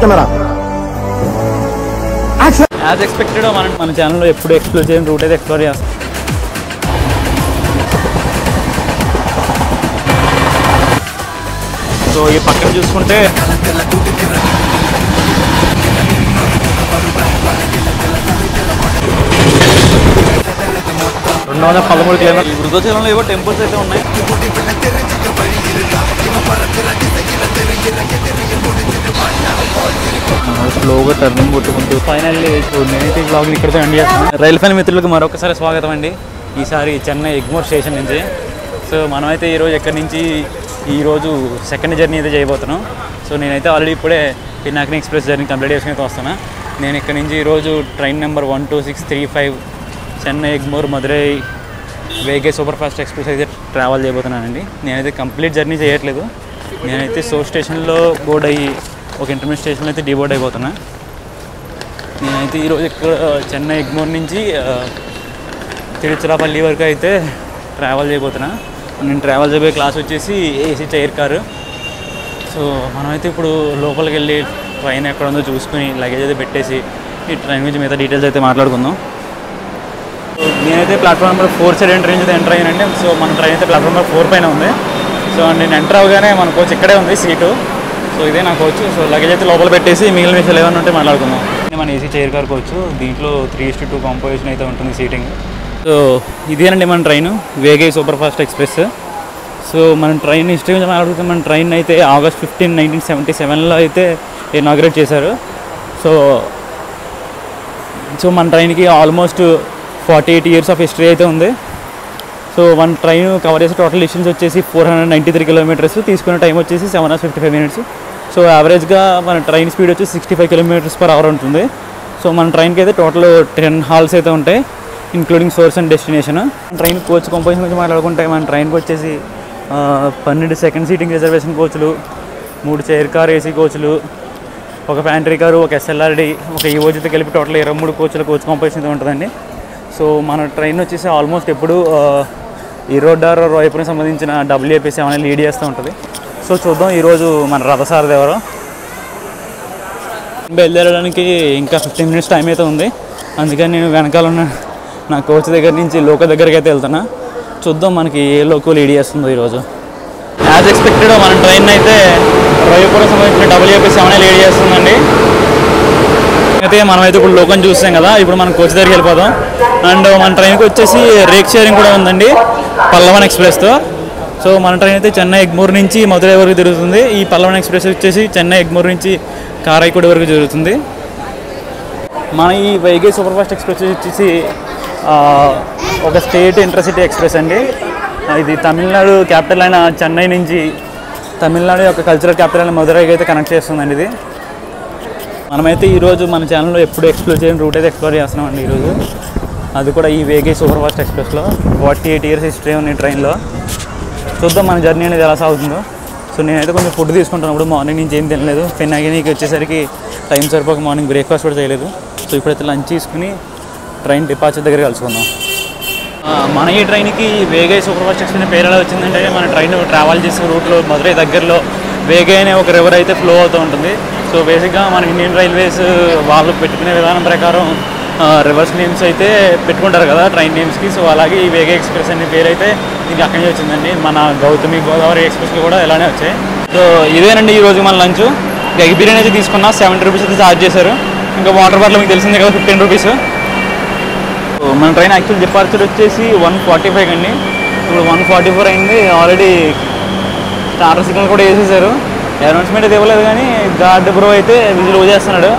Camera as expected మన ఛానల్లో ఎప్పుడు ఎక్స్ప్లోర్ చేయని రూట్ అయితే ఎక్స్ప్లోర్ చేస్తాం. సో ఈ పక్కన చూసుకుంటే 213 కిలోమీటర్లు. వృద్ధాచలంలో ఏవో టెంపుల్స్ అయితే ఉన్నాయి. స్లోగా టర్నింగ్ కొట్టుకుంటూ ఫైనల్లీ నేనైతే బ్లాగ్ ఇక్కడితో ఎండ్ చేస్తాను. రైల్ ఫ్యాన్ మిత్రులకు మరొకసారి స్వాగతం అండి. ఈసారి చెన్నై ఎగ్మోర్ స్టేషన్ నుంచి. సో మనమైతే ఈరోజు ఎక్కడి నుంచి ఈరోజు సెకండ్ జర్నీ అయితే చేయబోతున్నాం. సో నేనైతే ఆల్రెడీ ఇప్పుడే పినాకిని ఎక్స్ప్రెస్ జర్నీ కంప్లీట్ చేసుకుని అయితే వస్తాను. నేను ఇక్కడ నుంచి ఈరోజు train number 12635 Chennai Egmore Madurai Vaigai super fast express అయితే ట్రావెల్ చేయబోతున్నానండి. నేనైతే కంప్లీట్ జర్నీ చేయట్లేదు. నేనైతే సో స్టేషన్లో బోర్డ్ అయ్యి ఒక ఇంటర్మీడియట్ స్టేషన్లో అయితే డీబోర్డ్ అయిపోతున్నా. నేనైతే ఈరోజు ఇక్కడ చెన్నై ఎగ్మోర్ నుంచి తిరుచిరాపల్లి వరకు అయితే ట్రావెల్ చేయబోతున్నా. నేను ట్రావెల్ చేయబోయే క్లాస్ వచ్చేసి ఏసీ చైర్ కారు. సో మనమైతే ఇప్పుడు లోపలికి వెళ్ళి ట్రైన్ ఎక్కడ ఉందో చూసుకుని లగేజ్ అయితే పెట్టేసి ఈ ట్రైన్ గురించి మిగతా డీటెయిల్స్ అయితే మాట్లాడుకుందాం. నేనైతే ప్లాట్ఫామ్ నెంబర్ 4 సైడ్ ట్రైన్ అయితే ఎంటర్ అయ్యానండి. సో మన ట్రైన్ అయితే ప్లాట్ఫామ్ నెంబర్ 4 పైన ఉంది. సో నేను ఎంటర్ అవగానే మన కోచ్ ఇక్కడే ఉంది సీటు. సో ఇదే నా కోచ్. సో లగేజ్ అయితే లోపల పెట్టేసి మిగిలిన విషయాలు ఏమైనా ఉంటే మాట్లాడుకుందాం. మన ఏసీ చైర్ కార్ కోచ్. దీంట్లో 3:2 కాంపోజిషన్ అయితే ఉంటుంది సీటింగ్. సో ఇదేనండి మన train Vaigai super fast express. So మన ట్రైన్ హిస్టరీ గురించి మాట్లాడుకుంటే మన ట్రైన్ అయితే August 15, 1977లో అయితే ఇనాగ్రేట్ చేశారు. సో మన ట్రైన్కి ఆల్మోస్ట్ 48 ఇయర్స్ ఆఫ్ హిస్టరీ అయితే ఉంది. సో మన ట్రైన్ కవర్ చేసే టోటల్ డిస్టెన్స్ వచ్చేసి 493 కిలోమీటర్స్. తీసుకునే టైం వచ్చేసి 7 hours 55 minutes. సో యావరేజ్గా మన ట్రైన్ స్పీడ్ వచ్చి 65 km/h ఉంటుంది. సో మన ట్రైన్కి అయితే టోటల్ 10 హాల్స్ అయితే ఉంటాయి, including source and destination. Train coach composition గురించి మాట్లాడుకుంటే మన ట్రైన్కి వచ్చేసి 12 సెకండ్ సీటింగ్ రిజర్వేషన్ కోచ్లు, 3 చైర్ కార్ ఏసీ కోచ్లు, ఒక ప్యాంట్రీ కారు, ఒక SLRD, ఒక ఈవోజీతో కలిపి టోటల్ 23 కోచ్ల కోచ్ కంపోజిషన్ అయితే ఉంటుందండి. సో మన ట్రైన్ వచ్చేసి ఆల్మోస్ట్ ఎప్పుడు ఈరోడ్డార్ రాయపురం సంబంధించిన WAP7 లీడ్ చేస్తూ ఉంటుంది. సో చూద్దాం ఈరోజు మన రథసారథి ఎవరో. బయలుదేరడానికి ఇంకా 15 minutes టైం అయితే ఉంది. అందుకని నేను వెనకాల ఉన్న నా కోచ్ దగ్గర నుంచి లోకో దగ్గరికి అయితే వెళ్తున్నా. చూద్దాం మనకి ఏ లోకో లీడ్ చేస్తుందో ఈరోజు. యాజ్ ఎక్స్పెక్టెడ్ మన ట్రైన్ అయితే రాయపురం సంబంధించిన WAP7 లీడ్ చేస్తుందండి. అయితే మనమైతే ఇప్పుడు లోకం చూస్తాం కదా, ఇప్పుడు మనం కోచ్ దగ్గరికి వెళ్ళిపోదాం. అండ్ మన ట్రైన్కి వచ్చేసి రేక్ షేరింగ్ కూడా ఉందండి పల్లవన్ ఎక్స్ప్రెస్తో. సో మన ట్రైన్ అయితే చెన్నై ఎగ్మోర్ నుంచి మధురై వరకు తిరుగుతుంది. ఈ పల్లవన్ ఎక్స్ప్రెస్ వచ్చేసి చెన్నై ఎగ్మోర్ నుంచి కారైకోడి వరకు జరుగుతుంది. మన ఈ వైగే సూపర్ ఫాస్ట్ ఎక్స్ప్రెస్ వచ్చేసి ఒక స్టేట్ ఇంటర్సిటీ ఎక్స్ప్రెస్ అండి. ఇది తమిళనాడు క్యాపిటల్ అయిన చెన్నై నుంచి తమిళనాడు యొక్క కల్చరల్ క్యాపిటల్ అయిన మధురైకి అయితే కనెక్ట్ చేస్తుందండి ఇది. మనమైతే ఈరోజు మన ఛానల్లో ఎప్పుడు ఎక్స్ప్లోర్ చేయని రూట్ అయితే ఎక్స్ప్లోర్ చేస్తున్నామండి ఈరోజు. అది కూడా ఈ వేగే సూపర్ ఫాస్ట్ ఎక్స్ప్రెస్లో 48 ఇయర్స్ హిస్టరీ ఉంది ట్రైన్లో. చూద్దాం మన జర్నీ అనేది ఎలా సాగుతుందో. సో నేనైతే కొంచెం ఫుడ్ తీసుకుంటాను. ఇప్పుడు మార్నింగ్ నుంచి ఏం తినలేదు. పినాకినికి వచ్చేసరికి టైం సరిపోక మార్నింగ్ బ్రేక్ఫాస్ట్ కూడా చేయలేదు. సో ఇప్పుడైతే లంచ్ తీసుకుని ట్రైన్ డిపార్చర్ దగ్గర కలుసుకుందాం. మన ఈ ట్రైన్కి వేగే సూపర్ ఫాస్ట్ ఎక్స్ప్రెస్ పేరు ఎలా వచ్చిందంటే, మన ట్రైన్ ట్రావెల్ చేసే రూట్లో మధురై దగ్గరలో వేగే అనే ఒక రివర్ అయితే ఫ్లో అవుతూ ఉంటుంది. సో బేసిక్గా మన ఇండియన్ రైల్వేస్ వాళ్ళు పెట్టుకునే విధానం ప్రకారం రివర్స్ నేమ్స్ అయితే పెట్టుకుంటారు కదా ట్రైన్ నేమ్స్కి. సో అలాగే ఈ వేగే ఎక్స్ప్రెస్ అనే పేరు అయితే దీనికి అక్కడి నుంచి వచ్చిందండి. మన గౌతమి గోదావరి ఎక్స్ప్రెస్కి కూడా ఇలానే వచ్చాయి. సో ఇదేనండి ఈరోజు మన లంచ్. ఎగ్ బిర్యానీ అయితే తీసుకున్నా, 70 రూపీస్ అయితే ఛార్జ్ చేశారు. ఇంకా వాటర్ బాటిల్ మీకు తెలిసిందే కదా, 15 రూపీస్. సో మన ట్రైన్ యాక్చువల్ డిపార్చర్ వచ్చేసి 1:45 అండి. ఇప్పుడు 1:44 అయింది. ఆల్రెడీ స్టార్టర్ సిగ్నల్ కూడా వేసేసారు. అనౌన్స్మెంట్ అయితే ఇవ్వలేదు కానీ గార్డ్ బ్రో అయితే విజిల్ ఊజేస్తున్నాడు.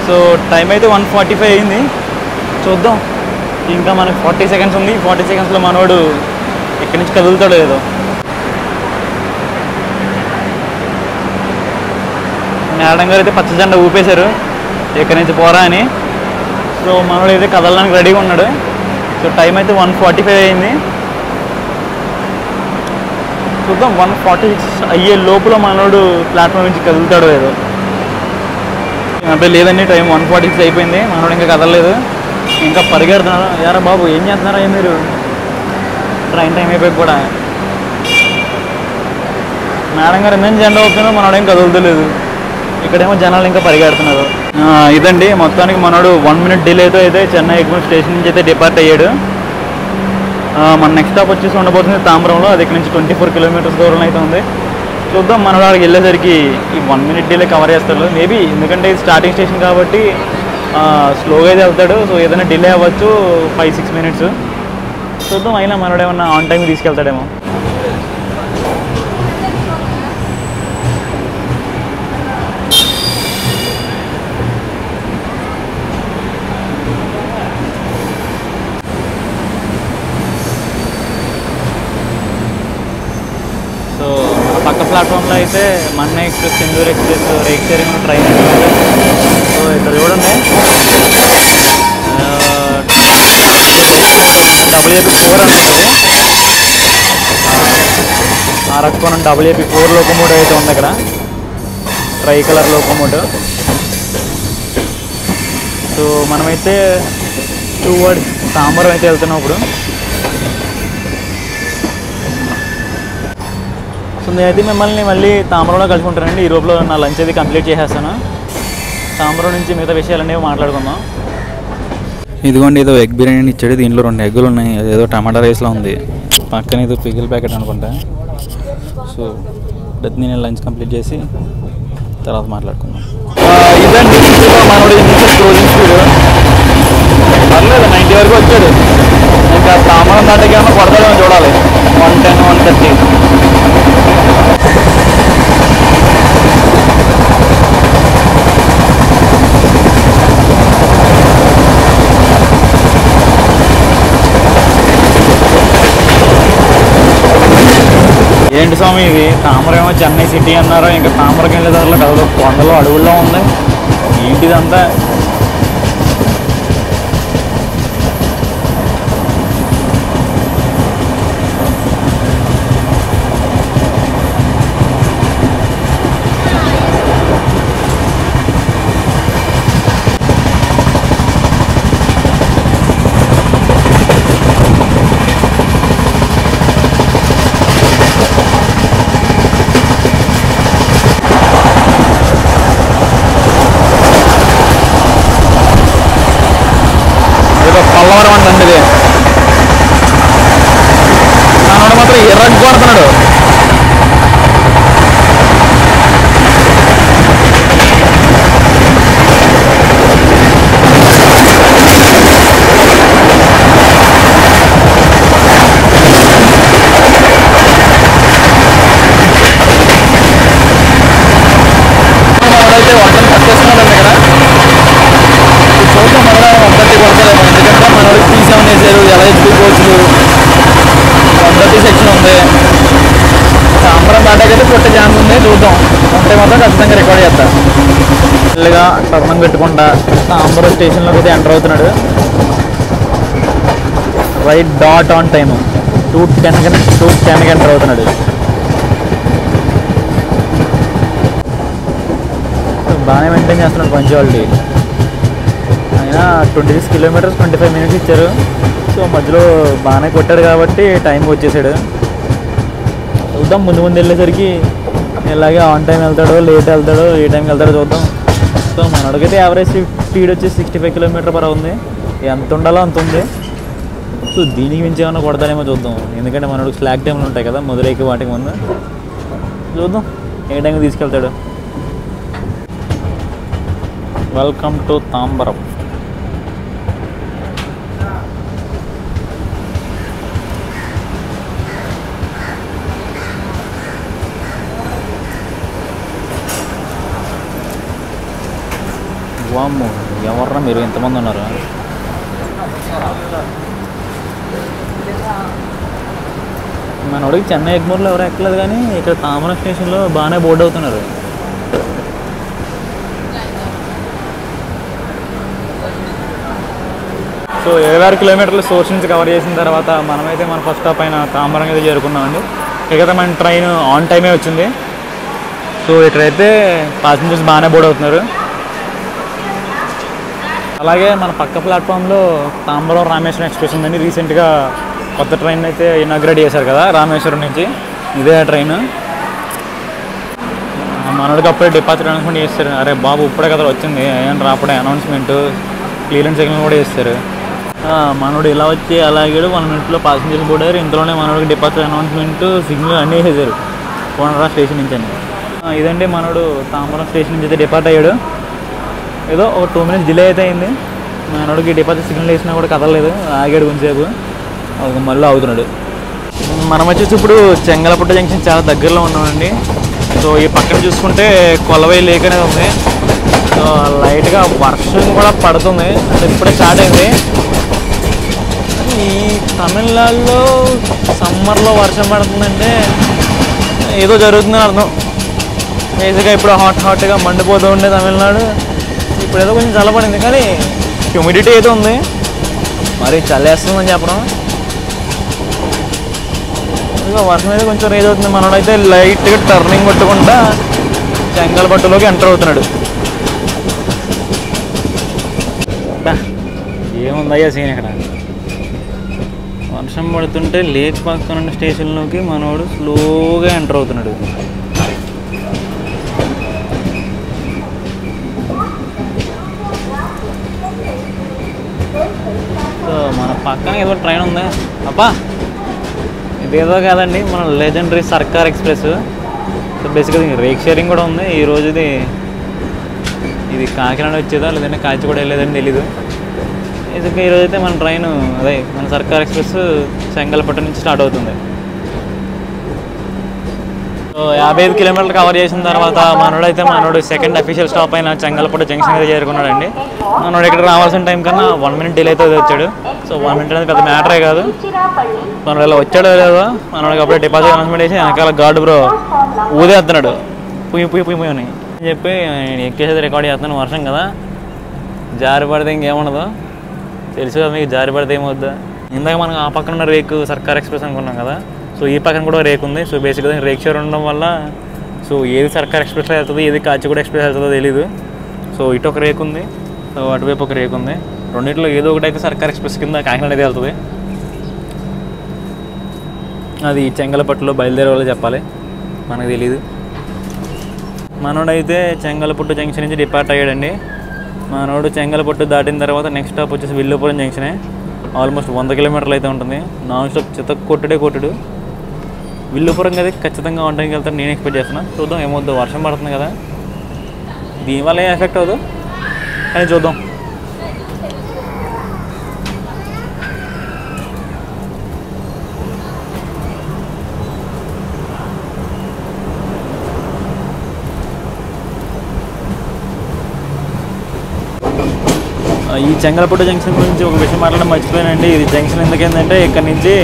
సో టైం అయితే 1:45 అయింది. చూద్దాం, ఇంకా మనకి 40 seconds ఉంది. 40 secondsలో మనోడు ఇక్కడి నుంచి కదులుతాడో లేదో. మేడం గారు అయితే పచ్చ జెండా ఊపేశారు ఇక్కడి నుంచి పోరా అని. సో మనోడు అయితే కదలడానికి రెడీగా ఉన్నాడు. సో టైం అయితే 1:45 అయింది. చూద్దాం 1:46 అయ్యే లోపల మనోడు ప్లాట్ఫామ్ నుంచి కదులుతాడో లేదో. అంటే లేదండి, టైం 1:46 అయిపోయింది. మనోడు ఇంకా కదలలేదు, ఇంకా పరిగెడుతున్నారు. యారా బాబు ఏం చేస్తున్నారా మీరు, ట్రైన్ టైం అయిపోయి కూడా. మేడం గారు ఎందుకు జెండా ఊపుతున్నా, మనోడు ఏం కదులుతలేదు. ఇక్కడేమో జనాలు ఇంకా పరిగెడుతున్నారు. ఇదండి మొత్తానికి మనోడు 1 minute డిలేతో అయితే చెన్నై ఎగ్మోర్ స్టేషన్ నుంచి అయితే డిపార్ట్ అయ్యాడు. మన నెక్స్ట్ స్టాప్ వచ్చేసి ఉండబోతుంది తాంబరంలో. అది ఇక్కడ నుంచి 24 kilometers దూరంలో అయితే ఉంది. చూద్దాం మనోడు అక్కడికి వెళ్ళేసరికి ఈ 1 minute డిలే కవర్ చేస్తాడు మేబీ, ఎందుకంటే ఇది స్టార్టింగ్ స్టేషన్ కాబట్టి స్లోగా అయితే వెళ్తాడు. సో ఏదైనా డిలే అవ్వచ్చు 5-6 minutes. చూద్దాం, అయినా మనోడు ఏమన్నా ఆన్ టైం తీసుకెళ్తాడేమో. సో పక్క ప్లాట్ఫామ్లో అయితే Mannai express, Sindhoor express, rake sharing train. So ఇక్కడ చూడండి WAP4 అనేది అరక్కోణం WAP4 లోకోమోటివ్ అయితే ఉంది ఇక్కడ, ట్రై కలర్ లోకోమోటివ్. సో మనమైతే టువర్డ్స్ తాంబరం అయితే వెళ్తున్నాం ఇప్పుడు. సో నేనైతే మిమ్మల్ని మళ్ళీ తాంబరంలో కలుసుకుంటానండి. ఈ రోజులో నా లంచ్ అది కంప్లీట్ చేసేస్తాను. తాంబరం నుంచి మిగతా విషయాలనేవి మాట్లాడుకుందాం. ఇదిగోండి, ఏదో ఎగ్ బిర్యానీ ఇచ్చాడు. దీంట్లో 2 ఎగ్గులు ఉన్నాయి. అదేదో టమాటా రైస్లో ఉంది. పక్కన ఏదో పిగిల్ ప్యాకెట్ అనుకుంటా. సో నేను లంచ్ కంప్లీట్ చేసి తర్వాత మాట్లాడుకుందాం. ఇదండి మనోడు క్లోజింగ్ స్పీడ్ పర్లేదు 90 వరకు వచ్చాడు. ఇంకా తాంబరం దాటికి ఏమన్నా కొడతాడేమో చూడాలి. 110, 130. ఏంటి స్వామి ఇది, తామరం ఏమో చెన్నై సిటీ అన్నారు, ఇంకా తామరకి వెళ్ళే దారిలో కదలో కొండలు అడవుల్లో ఉంది. ఏంటిదంతా? పల్లవరం అండి ఇది. నాన్నోడు మాత్రం ఎర్రగా కొడుతున్నాడు. అయితే వంటలు పట్టేస్తున్నాడు దగ్గర. చూద్దాం మళ్ళీ 130 కొడతారేమో, ఎందుకంటే మనోడికి P7 వేసారు, LHB కోచ్లు, 130 సెక్షన్ ఉంది. తాంబరం దాటాకైతే కొట్టే ఛాన్స్ ఉంది. చూద్దాం, ఉంటే మాత్రం ఖచ్చితంగా రికార్డ్ చేస్తా. ఫుల్గా టర్నం పెట్టుకుంటా తాంబరం స్టేషన్లోకి అయితే ఎంటర్ అవుతున్నాడు. రైట్ డాట్ ఆన్ టైము 2:10కి ఎంటర్ అవుతున్నాడు. బాగానే మెయింటైన్ చేస్తున్నాడు పంచువాలిటీ. అయినా 26 kilometers 25 minutes ఇచ్చారు. సో మధ్యలో బాగానే కొట్టాడు కాబట్టి టైంకి వచ్చేసాడు. చూద్దాం, ముందు వెళ్ళేసరికి ఇలాగే ఆన్ టైం వెళ్తాడో లేట్ వెళ్తాడో ఏ టైంకి వెళ్తాడో చూద్దాం. సో మనోడికైతే యావరేజ్ స్పీడ్ వచ్చి 65 km/h ఉంది. ఎంత ఉండాలో అంత ఉంది. సో దీనికి మించి ఏమైనా కొడతానేమో చూద్దాం, ఎందుకంటే మనోడికి స్లాక్ టైంలు ఉంటాయి కదా మధురైకి వాటికి ముందు. చూద్దాం ఏ టైంకి తీసుకెళ్తాడు. Welcome to Tambaram. వామ్మో, ఎవర్రా మీరు ఎంతమంది ఉన్నారు? మనోడికి చెన్నై ఎగ్మోర్లో ఎవరు ఎక్కలేదు, కానీ ఇక్కడ తాంబరం స్టేషన్లో బాగానే బోర్డు అవుతున్నారు. సో 26 kilometers సోర్స్ నుంచి కవర్ చేసిన తర్వాత మనమైతే మన ఫస్ట్ స్టాప్ అయిన తాంబరం అయితే చేరుకున్నామండి. ఇక్కడైతే మన ట్రైన్ ఆన్ టైమే వచ్చింది. సో ఇక్కడైతే ప్యాసింజర్స్ బాగానే బోర్డ్ అవుతున్నారు. అలాగే మన పక్క ప్లాట్ఫామ్లో తాంబరం రామేశ్వరం ఎక్స్ప్రెస్ ఉందండి. రీసెంట్గా కొత్త ట్రైన్ అయితే ఇనాగ్రేట్ చేశారు కదా రామేశ్వరం నుంచి, ఇదే ట్రైన్. మనోడికి అప్పుడే డిపాజిట్ అనౌన్స్మెంట్ చేస్తారు. అరే బాబు ఇప్పుడే కదా వచ్చింది ఏం రాప్పుడే అనౌన్స్మెంట్ క్లియరెన్స్ సిగ్నల్ కూడా చేస్తారు. మనోడు ఇలా వచ్చి అలాగే 1 minute ప్యాసింజర్స్ పోయారు. ఇంతలోనే మనోడికి డిపాజిట్ అనౌన్స్మెంట్ సిగ్నల్ అన్నీ వేసేసారు కోనరా స్టేషన్ నుంచి అని. ఇదండి మనోడు తాంబరం స్టేషన్ నుంచి అయితే డిపార్ట్ అయ్యాడు. ఏదో ఒక 2 minutes డిలే అయితే అయింది. మనోడికి డిపాజిట్ సిగ్నల్ వేసినా కూడా కదలలేదు, ఆగాడు కొంచెంసేపు, మళ్ళీ అవుతున్నాడు. మనం వచ్చేసి ఇప్పుడు చెంగలపుట్ట జంక్షన్ చాలా దగ్గరలో ఉన్నామండి. సో ఈ పక్కన చూసుకుంటే కొలవై లేక్ అనేది ఉంది. సో లైట్గా వర్షం కూడా పడుతుంది, అంటే ఇప్పుడే స్టార్ట్ అయింది. ఈ తమిళనాడులో సమ్మర్లో వర్షం పడుతుందంటే ఏదో జరుగుతుందని అర్థం. బేసిక్గా ఇప్పుడు హాట్గా మండిపోతూ ఉండే తమిళనాడు ఇప్పుడు ఏదో కొంచెం చల్లబడింది, కానీ హ్యూమిడిటీ అయితే ఉంది. మరి చల్లేస్తుందని చెప్పడం. వర్షం అయితే కొంచెం రేజ్ అవుతుంది. మనోడైతే లైట్గా టర్నింగ్ కొట్టుకుంటా చెంగల్పట్టులోకి ఎంటర్ అవుతున్నాడు. ఏముందయ్యా సీన్ ఇక్కడ. వర్షం పడుతుంటే లేక్ పక్కన ఉన్న స్టేషన్లోకి మనోడు స్లోగా ఎంటర్ అవుతున్నాడు. సో మన పక్కన ఏదో ట్రైన్ ఉంది. అబ్బా ఇదేదో కాదండి, మన లెజెండరీ సర్కార్ ఎక్స్ప్రెస్. సో బేసిక్గా రేక్ షేరింగ్ కూడా ఉంది. ఈరోజు ఇది కాకినాడ వచ్చేదా లేదంటే కాచిగూడ వెళ్ళేదని తెలీదు. బేసిక్గా ఈరోజు అయితే మన ట్రైన్ మన సర్కార్ ఎక్స్ప్రెస్ చెంగల్పట్టు నుంచి స్టార్ట్ అవుతుంది. సో 55 కిలోమీటర్లు కవర్ చేసిన తర్వాత మనోడు సెకండ్ అఫీషియల్ స్టాప్ అయిన చెంగల్పట్టు జంక్షన్ అయితే చేరుకున్నాడండి. మనోడు ఇక్కడ రావాల్సిన టైం కన్నా 1 minute డిలే అయితే వచ్చాడు. సో 1 minute అనేది పెద్ద మ్యాటరే కాదు. మనోడు ఇలా వచ్చాడో లేదో, మనోడికి అప్పుడే డిపాజిట్ అనౌన్స్మెంట్ చేసి వెనకాల గార్డు బ్రో ఊదేస్తున్నాడు పుయ్యి అని చెప్పి ఎక్కేసేది రికార్డ్ చేస్తున్నాను. వర్షం కదా, జారి పడితే ఇంకేముండదు తెలుసు కదా మీకు, జారి పడితే ఏమవుద్దా. ఇందాక మనం ఆ పక్కన ఉన్న రేకు సర్కార్ ఎక్స్ప్రెస్ అనుకున్నాం కదా, సో ఈ పక్కన కూడా రేక్ ఉంది. సో బేసిక్గా రేక్ షేర్ ఉండడం వల్ల సో ఏది సర్కార్ ఎక్స్ప్రెస్లో వెళ్తుంది ఏది కాచిగూడ ఎక్స్ప్రెస్ వెళ్తుందో తెలీదు. సో ఇటు ఒక రేక్ ఉంది, సో అటువైపు ఒక రేక్ ఉంది. రెండింటిలో ఏదో ఒకటి అయితే సర్కార్ ఎక్స్ప్రెస్ కింద కాకినాడ అయితే వెళ్తుంది. అది చెంగలపట్టులో బయలుదేరే వాళ్ళు చెప్పాలి, మనకు తెలీదు. మనోడైతే చెంగలపట్టు జంక్షన్ నుంచి డిపార్ట్ అయ్యాడండి. మనోడు చెంగలపట్టు దాటిన తర్వాత నెక్స్ట్ స్టాప్ వచ్చేసి విల్లుపురం జంక్షనే. ఆల్మోస్ట్ 100 కిలోమీటర్లు అయితే ఉంటుంది. నాన్ స్టాప్ చిత్త కొట్టుడు. విల్లుపురం కదా ఖచ్చితంగా వంటకి వెళ్తాను నేను ఎక్స్పెక్ట్ చేస్తున్నాను. చూద్దాం ఏమవుద్దు, వర్షం పడుతుంది కదా, దీనివల్ల ఏం ఎఫెక్ట్ అవ్వదు కానీ చూద్దాం. ఈ చెంగలపట్టు జంక్షన్ గురించి ఒక విషయం మాట్లాడడం మర్చిపోయానండి. ఇది జంక్షన్ ఎందుకేంటంటే ఇక్కడ నుంచి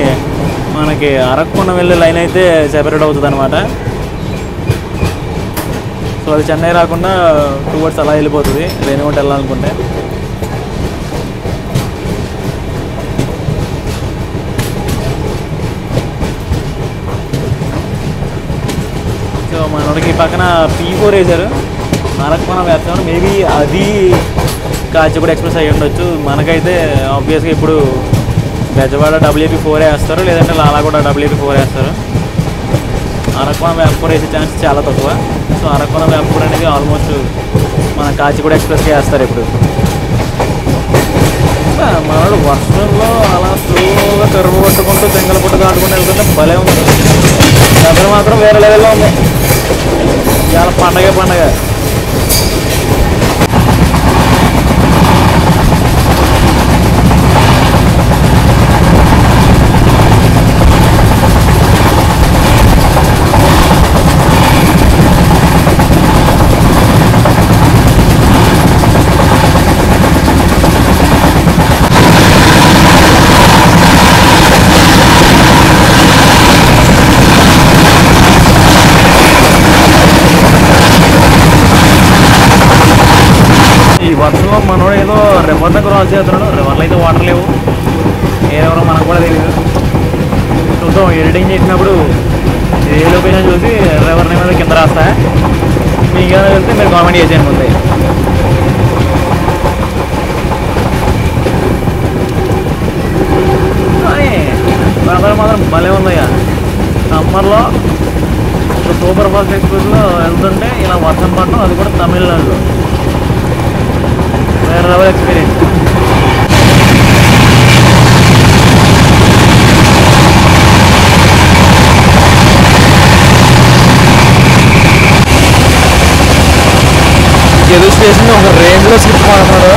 మనకి అరక్కున వెళ్ళే లైన్ అయితే సెపరేట్ అవుతుంది అనమాట. సో అది చెన్నై రాకుండా టువర్డ్స్ అలా వెళ్ళిపోతుంది రేణిగుంట వెళ్ళాలనుకుంటే. సో మనకి పక్కన P4 వేశారు, అరక్కున వేస్తాను. మేబీ అది కాచిగూడ ఎక్స్ప్రెస్ అయ్యి ఉండొచ్చు. మనకైతే ఆబ్వియస్గా ఇప్పుడు బెజవాడ WP4 వేస్తారు, లేదంటే లాలాగూడ WP4 వేస్తారు. అరక్కున వేపూర్ వేసే ఛాన్స్ చాలా తక్కువ. సో అరక్కున వేపూర్ అనేది ఆల్మోస్ట్ మన కాచిగూడ ఎక్స్ప్రెస్కి వేస్తారు ఇప్పుడు. మనోడు వర్షంలో అలా స్లోగా కరువు కొట్టుకుంటూ చెంగలపట్టు దాటుకుంటూ వెళ్తుంటే భలే ఉంది. దగ్గర మాత్రం వేరే లెవెల్లో ఉంది, చాలా పండగ. వర్షంలో మనోడు ఏదో రివర్ని క్రాస్ చేస్తున్నాడు. రివర్లో అయితే వాటర్ లేవు, ఏరెవరో మనకు కూడా తెలియదు. చూద్దాం ఎడిటింగ్ చేసినప్పుడు ఏ లొకేషన్ చూసి రివర్ నేమ్ మీద కింద రాస్తా. మీకు ఏమైనా వెళ్తే మీరు కామెంట్ చేసేయండి ముందే. వెదర్ మాత్రం భలే ఉందయ్యా. సమ్మర్లో సూపర్ ఫాస్ట్ ఎక్స్ప్రెస్లో వెళ్తుంటే ఇలా వర్షం పడటం, అది కూడా తమిళనాడులో. వేరే లెవెల్ ఎక్స్పీరియన్స్. ఎదురు స్టేషన్ ఒక రేంజ్లో స్లిప్ మాట్లాడు.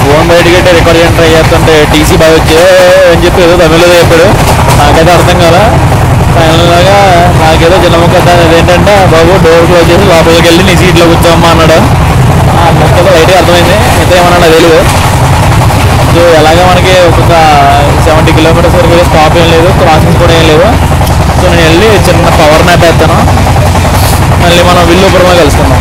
ఫోన్ బయటకి రికార్డ్ చేయడం ట్రై చేస్తుంటే టీసీ బాగా వచ్చే అని చెప్పి ఏదో తమిళలో చెప్పాడు. నాకైతే అర్థం కాదా. ఫైనల్గా నాకేదో చిన్న ముక్క అదేంటంటే బాబు డోర్ క్లోజ్ చేసి లోపలికి వెళ్ళి నీ సీట్లో కూర్చోమ్మా అన్నాడు. ఆ ముక్కతో లైట్గా అర్థమైంది, మిగతా ఏమన్నా తెలియదు. సో ఎలాగ మనకి ఒక్కొక్క 70 కిలోమీటర్స్ వరకు స్టాప్ ఏం లేదు, క్రాసింగ్స్ కూడా ఏం లేదు. సో నేను వెళ్ళి చిన్న పవర్ న్యాప్ వేస్తాను, మళ్ళీ మనం విల్లుపురంలో కలుసుకుందాం.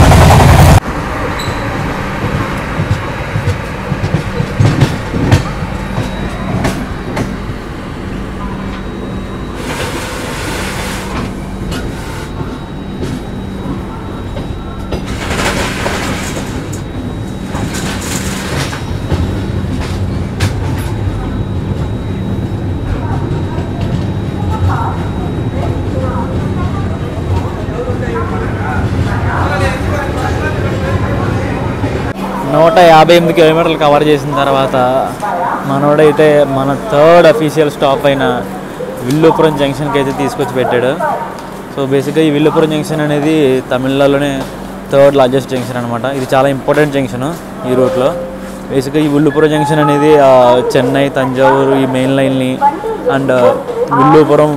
నూట 58 కిలోమీటర్లు కవర్ చేసిన తర్వాత మనోడైతే మన థర్డ్ అఫీషియల్ స్టాప్ అయిన విల్లుపురం జంక్షన్కి అయితే తీసుకొచ్చి పెట్టాడు. సో బేసిక్గా ఈ విల్లుపురం జంక్షన్ అనేది తమిళనాడులోనే థర్డ్ లార్జెస్ట్ జంక్షన్ అనమాట. ఇది చాలా ఇంపార్టెంట్ జంక్షన్ ఈ రూట్లో. బేసిక్గా ఈ విల్లుపురం జంక్షన్ అనేది చెన్నై, తంజావూరు ఈ మెయిన్ లైన్ని అండ్ విల్లుపురం,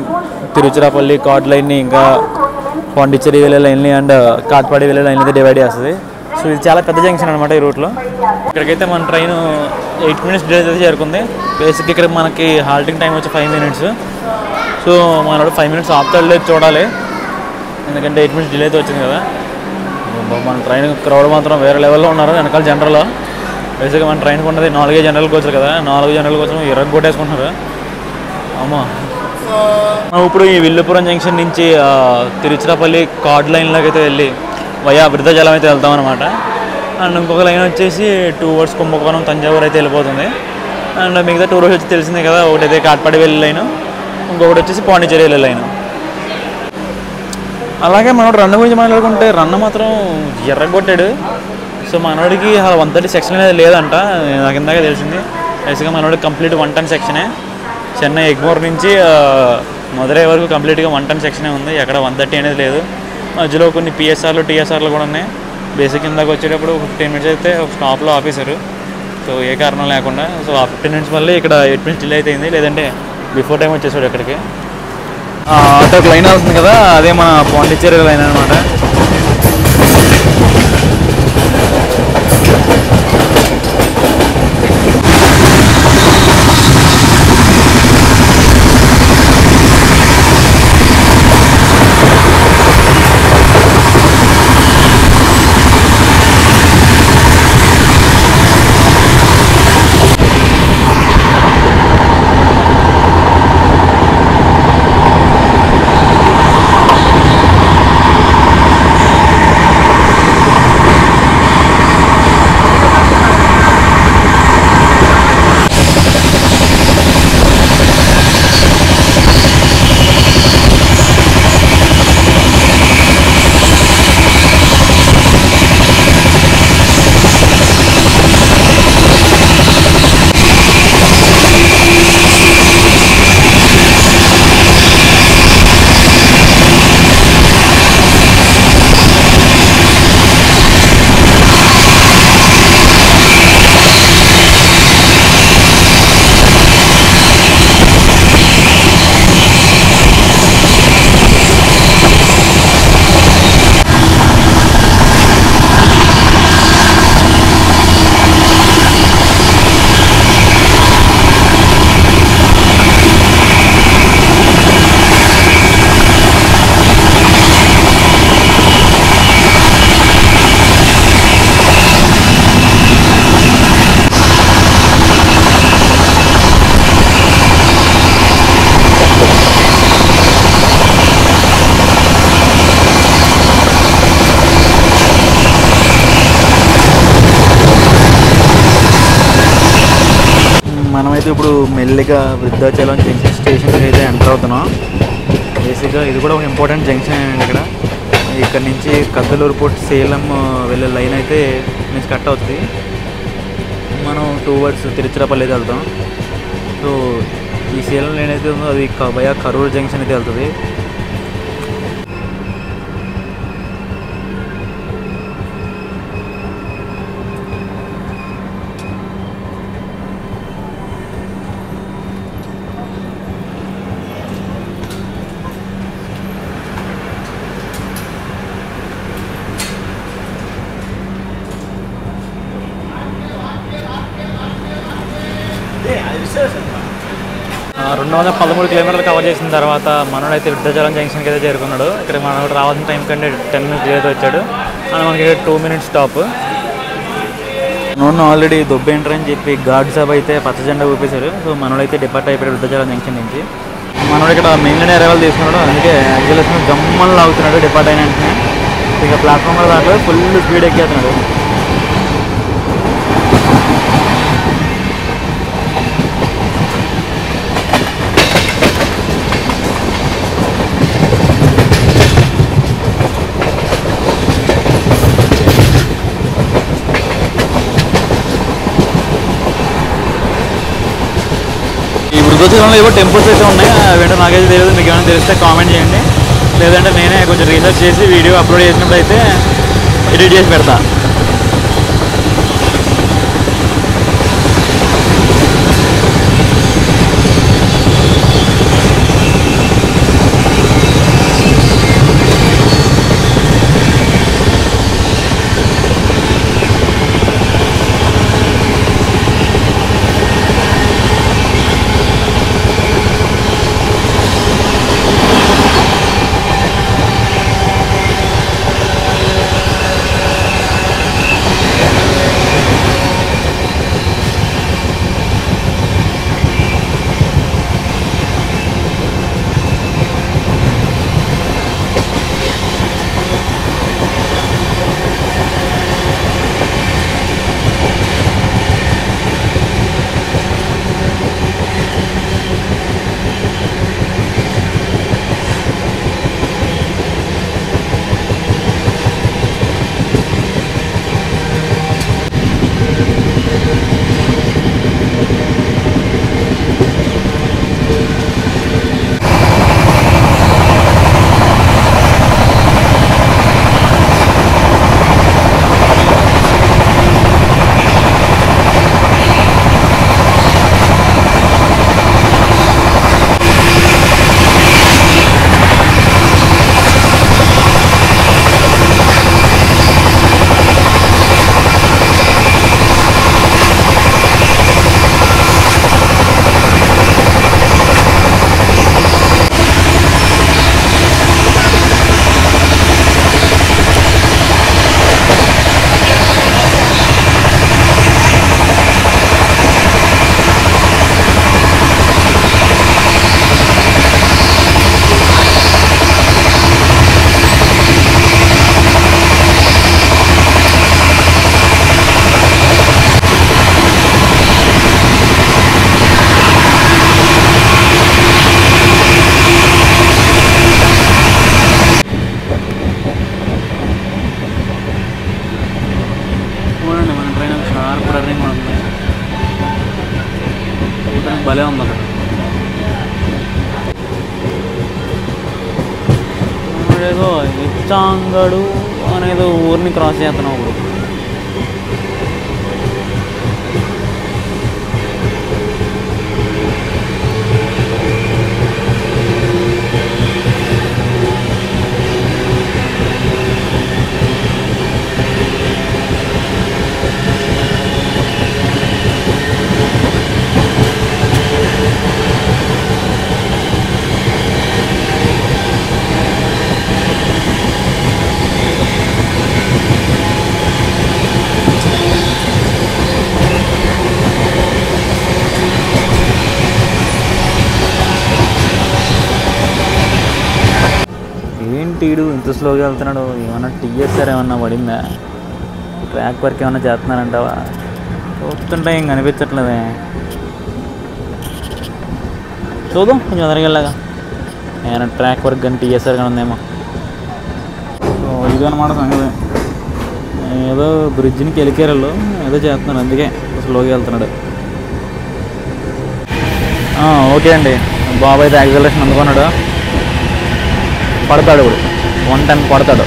తిరుచిరాపల్లి కార్డ్ లైన్ని, ఇంకా పాండిచ్చేరి వెళ్ళే లైన్ని అండ్ కాట్పాడి వెళ్ళే లైన్ అయితే డివైడ్ చేస్తుంది. సో ఇది చాలా పెద్ద జంక్షన్ అనమాట ఈ రూట్లో. ఇక్కడికైతే మన ట్రైన్ 8 minutes డిలే అయితే చేరుకుంది. బేసిక్ ఇక్కడ మనకి హాల్టింగ్ టైం వచ్చి 5 minutes. సో మనోడు 5 minutes ఆపుతాడు లేదు చూడాలి, ఎందుకంటే 8 minutes డిలే అయితే వచ్చింది కదా. మన ట్రైన్ క్రౌడ్ మాత్రం వేరే లెవెల్లో ఉన్నారు వెనకాల జనరల్. బేసిక్గా మన ట్రైన్కి ఉన్నది 4 జనరల్ కోచ్లు కదా, 4 జనరల్ కోచ్లు కొట్టేసుకుంటున్నారు. అమ్మా ఇప్పుడు ఈ విల్లుపురం జంక్షన్ నుంచి తిరుచిరాపల్లి కార్డ్ లైన్లోకి అయితే వెళ్ళి వయా వృద్ధాజలం అయితే వెళ్తాం అనమాట. అండ్ ఇంకొక లైన్ వచ్చేసి టువర్డ్స్ కుంభకోణం, తంజావూరు అయితే వెళ్ళిపోతుంది. అండ్ మిగతా 2 routes వచ్చి తెలిసిందే కదా, ఒకటైతే కాట్పాడి వెళ్ళే లైను, ఇంకొకటి వచ్చేసి పాండిచ్చేరి వెళ్ళే లైను. అలాగే మనోడు రన్ గురించి మాట్లాడుకుంటే రన్ మాత్రం ఎర్రగొట్టాడు. సో మనోడికి 130 సెక్షన్ అనేది లేదంట, నాకు ఇందాక తెలిసింది. బేసిక్గా మనోడికి కంప్లీట్ 110 సెక్షనే. చెన్నై ఎగ్మోర్ నుంచి మదురై వరకు కంప్లీట్గా 110 సెక్షనే ఉంది, ఎక్కడ 130 అనేది లేదు. మధ్యలో కొన్ని పిఎస్ఆర్లు, టీఎస్ఆర్లు కూడా ఉన్నాయి. బేసిక్ కిందకి వచ్చేటప్పుడు 15 minutes అయితే ఒక స్టాప్లో ఆపేశారు, సో ఏ కారణం లేకుండా. సో ఆ 15 minutes మళ్ళీ ఇక్కడ 8 minutes డిలే అయిపోయింది, లేదంటే బిఫోర్ టైం వచ్చేసాడు ఇక్కడికి. అటు ఒక లైన్ అవుతుంది కదా, అదే మన పాండిచ్చేరి లైన్ అనమాట. మనమైతే ఇప్పుడు మెల్లిగా వృద్ధాచలం జంక్షన్ స్టేషన్కి అయితే ఎంటర్ అవుతున్నాం. బేసిక్గా ఇది కూడా ఒక ఇంపార్టెంట్ జంక్షన్ అండి. ఇక్కడ నుంచి కద్దలూరు పోర్ట్ సేలం వెళ్ళే లైన్ అయితే నుంచి కట్ అవుతుంది. మనం టువర్డ్స్ తిరుచిరాపల్లి అయితే వెళ్తాం. సో ఈ సేలం లైన్ అయితే ఉందో అది వయా కరూరు జంక్షన్ అయితే వెళ్తుంది. ఆ 213 కిలోమీటర్లు కవర్ చేసిన తర్వాత మనోడైతే వృద్ధాచలం జంక్షన్కి అయితే చేరుకున్నాడు. ఇక్కడ మనోడు రావాల్సిన టైం కంటే 10 minutes అయితే వచ్చాడు. అండ్ మనకి 2 minutes స్టాప్. మనోడు ఆల్రెడీ దొబ్బేంటర్ అని చెప్పి గార్డ్ సాబ్ అయితే పచ్చ జెండా ఊపేశారు. సో మనోడైతే డిపార్ట్ అయిపోయాడు వృద్ధాచలం జంక్షన్ నుంచి. మనోడు ఇక్కడ మెయిన్గానే అరైవల్ తీసుకున్నాడు. అందుకే యాక్చువల్గా గమ్మలు లాగుతున్నాడు డిపార్ట్ అయిన వెంటనే. ఇక ప్లాట్ఫామ్ మీద దాంట్లో ఫుల్ స్పీడ్ ఎక్కేస్తున్నాడు. వృద్ధాచలంలో ఏవో టెంపుల్స్ అయితే ఉన్నాయి. అవేంటో నాకైతే తెలియదు. మీకు ఏమైనా తెలిస్తే కామెంట్ చేయండి. లేదంటే నేనే కొంచెం రీసెర్చ్ చేసి వీడియో అప్లోడ్ చేసినప్పుడు అయితే ఎడిట్ చేసి పెడతా. భలే ఉంది అక్కడ. ఏదో ఇచ్చాంగడు అనేదో ఊరిని క్రాస్ చేస్తున్నాం ఇప్పుడు. ఏంటీడు ఇంత స్లోగా వెళ్తున్నాడు? ఏమన్నా టీఎస్ఆర్ ఏమన్నా పడిందా? ట్రాక్ వర్క్ ఏమన్నా చేస్తున్నారంటావా? చూస్తుంటే ఏం కనిపించట్లేదే. చూద్దాం కొంచెం ఎదరికెళ్ళాగా ఏమైనా ట్రాక్ వర్క్ కానీ టీఎస్ఆర్ కానీ ఉందేమో. సో ఇదన్నమాట సంగతి. ఏదో బ్రిడ్జ్ని కెలికేరల్లో ఏదో చేస్తున్నాడు, అందుకే స్లోగా వెళ్తున్నాడు. ఓకే అండి, బాబు అయితే యాక్సిలరేషన్ అందుకున్నాడు. పడతాడు ఇప్పుడు 110 పడతాడు.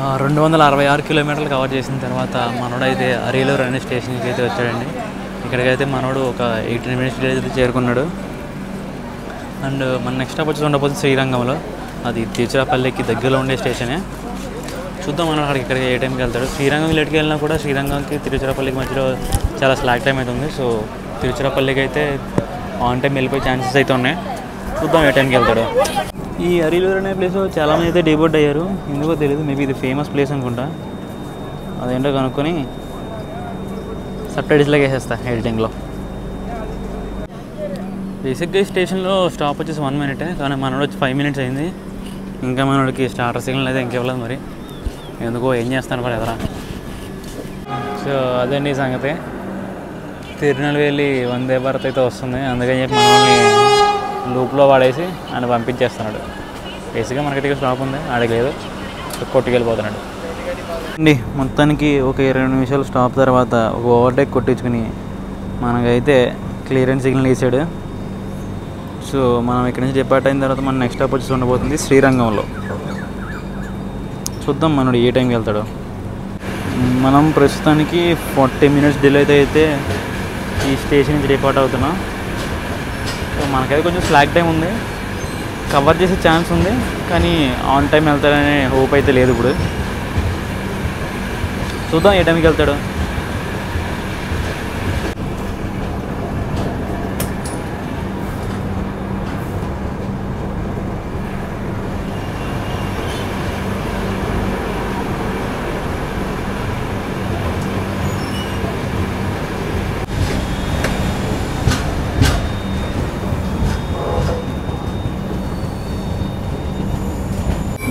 ఆ 266 కిలోమీటర్లు కవర్ చేసిన తర్వాత మనోడైతే అరియలూరు అనే స్టేషన్కి అయితే వచ్చాడండి. ఇక్కడికైతే మనోడు ఒక 18 మినిట్స్ అయితే చేరుకున్నాడు. అండ్ మన నెక్స్ట్ స్టాప్ వచ్చి ఉండబోతుంది శ్రీరంగంలో. అది తిరుచిరాపల్లికి దగ్గరలో ఉండే స్టేషనే. చూద్దాం మనం అక్కడికి ఇక్కడికి ఏ టైంకి వెళ్తాడు. శ్రీరంగం లేట్కి వెళ్ళినా కూడా శ్రీరంగంకి తిరుచిరాపల్లికి మధ్యలో చాలా స్లాక్ టైం అయితే ఉంది. సో తిరుచిరాపల్లికి అయితే ఆన్ టైం వెళ్ళిపోయే ఛాన్సెస్ అయితే ఉన్నాయి. చూద్దాం ఏ టైంకి వెళ్తాడు. ఈ అరియలూరు అనే ప్లేస్ చాలామంది అయితే డీబోర్డ్ అయ్యారు, ఎందుకో తెలియదు. మేబీ ఇది ఫేమస్ ప్లేస్ అనుకుంటా. అదేంటో కనుక్కొని సబ్టైటిల్స్లోకి వేసేస్తా ఎడిటింగ్లో. బేసిక్గా ఈ స్టేషన్లో స్టాప్ వచ్చేసి 1 మినిటే, కానీ మనోడు వచ్చి 5 మినిట్స్ అయింది. ఇంకా మనోడికి స్టార్టర్ సిగ్నల్ అయితే ఇంకెవ్వలేదు. మరి ఎందుకో ఏం చేస్తాను మరి ఎదరా. సో అదండి ఈ సంగతి. తిరునెల్వేలి వందే భారత్ అయితే వస్తుంది, అందుకని చెప్పి మనల్ని లూప్లో వాడేసి ఆయన పంపించేస్తున్నాడు. బేసిక్గా మనకి స్టాప్ ఉంది, ఆడికి లేదు, కొట్టుకెళ్ళిపోతున్నాడు అండి. మొత్తానికి ఒక 20 నిమిషాలు స్టాప్ తర్వాత ఒక ఓవర్టేక్ కొట్టించుకుని మనకైతే క్లియరెన్స్ సిగ్నల్ వేసాడు. సో మనం ఇక్కడి నుంచి డిపార్ట్ అయిన తర్వాత మన నెక్స్ట్ స్టాప్ వచ్చి ఉండబోతుంది శ్రీరంగంలో. చూద్దాం మనోడు ఏ టైంకి వెళ్తాడో. మనం ప్రస్తుతానికి 40 మినిట్స్ డిలే అయితే ఈ స్టేషన్ నుంచి డిపార్ట్ అవుతున్నాం. సో మనకైతే కొంచెం స్లాక్ టైం ఉంది, కవర్ చేసే ఛాన్స్ ఉంది, కానీ ఆన్ టైం వెళ్తాడనే హోప్ అయితే లేదు. ఇప్పుడు చూద్దాం ఏ టైంకి వెళ్తాడు.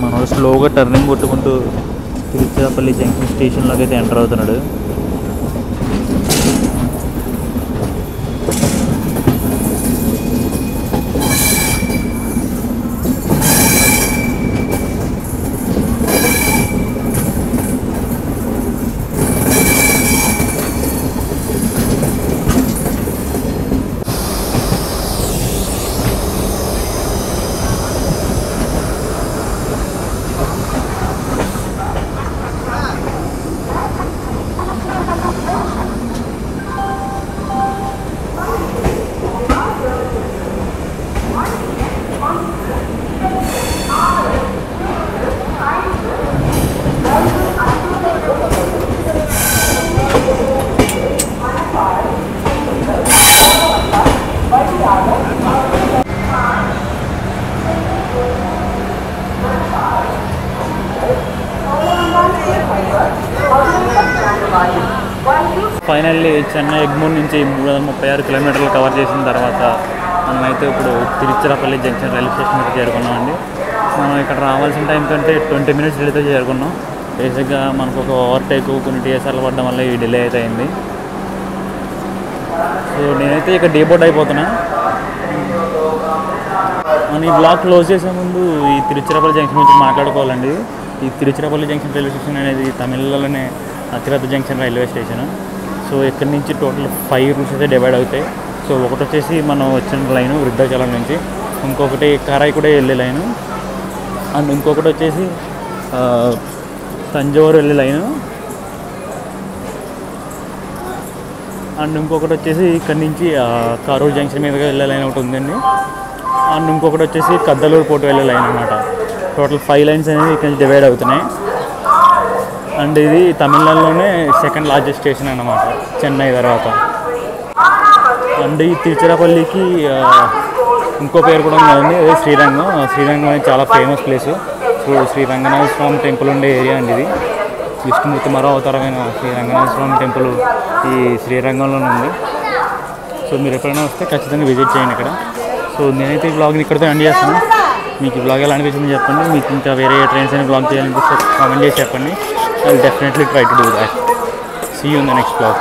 మనోడు స్లోగా టర్నింగ్ కొట్టుకుంటూ తిరుచిరాపల్లి జంక్షన్ స్టేషన్లోకి అయితే ఎంటర్ అవుతున్నాడు. ఫైనల్లీ చెన్నై ఎగ్మూర్ నుంచి 336 కిలోమీటర్లు కవర్ చేసిన తర్వాత మనమైతే ఇప్పుడు తిరుచిరాపల్లి జంక్షన్ రైల్వే స్టేషన్ అయితే చేరుకున్నామండి. మనం ఇక్కడ రావాల్సిన టైం కంటే 20 మినిట్స్ డిలేతో చేరుకున్నాం. బేసిక్గా మనకు ఒక ఓవర్టేక్ కొన్ని టీఎస్ఆర్లు పడడం వల్ల ఈ డిలే అయితే అయింది. సో నేనైతే ఇక డీబోర్డ్ అయిపోతున్నా. మనం ఈ బ్లాగ్ క్లోజ్ చేసే ముందు ఈ తిరుచిరాపల్లి జంక్షన్ గురించి మాట్లాడుకోవాలండి. ఈ తిరుచిరాపల్లి జంక్షన్ రైల్వే స్టేషన్ అనేది తమిళనాడులోనే అతిపెద్ద జంక్షన్ రైల్వే స్టేషన్. సో ఇక్కడి నుంచి టోటల్ 5 రూట్స్ అయితే డివైడ్ అవుతాయి. సో ఒకటి వచ్చేసి మనం వచ్చిన లైను వృద్ధాచలం నుంచి, ఇంకొకటి కారాయిగూడ వెళ్ళే లైను, అండ్ ఇంకొకటి వచ్చేసి తంజావూరు వెళ్ళే లైను, అండ్ ఇంకొకటి వచ్చేసి ఇక్కడి నుంచి కారూరు జంక్షన్ మీదుగా వెళ్ళే లైన్ ఒకటి ఉందండి. అండ్ ఇంకొకటి వచ్చేసి కద్దలూరు పోర్టు వెళ్ళే లైన్ అనమాట. టోటల్ 5 లైన్స్ అనేవి ఇక్కడ నుంచి డివైడ్ అవుతున్నాయి. అండ్ ఇది తమిళనాడులోనే సెకండ్ లార్జెస్ట్ స్టేషన్ అన్నమాట చెన్నై తర్వాత. అండ్ ఈ తిరుచిరాపల్లికి ఇంకో పేరు కూడా ఉందండి, అదే శ్రీరంగం. శ్రీరంగం అనేది చాలా famous place. Shri Ranganatha Swamy temple ఉండే ఏరియా అండి ఇది. విష్ణుమూర్తి మరో అవతారమైన శ్రీ రంగనాథ స్వామి టెంపుల్ ఈ శ్రీరంగంలోనే ఉంది. సో మీరు ఎప్పుడైనా వస్తే ఖచ్చితంగా విజిట్ చేయండి ఇక్కడ. సో నేనైతే ఈ బ్లాగ్ని ఇక్కడితో ఎండ్ చేస్తాను. మీకు ఈ బ్లాగ్ ఎలా అనిపించింది చెప్పండి. మీకు ఇంకా వేరే ట్రైన్స్ అని బ్లాగ్ చేయాలనిపిస్తే కామెంట్ చేసి చెప్పండి. I will definitely try to do that. See you in the next blog.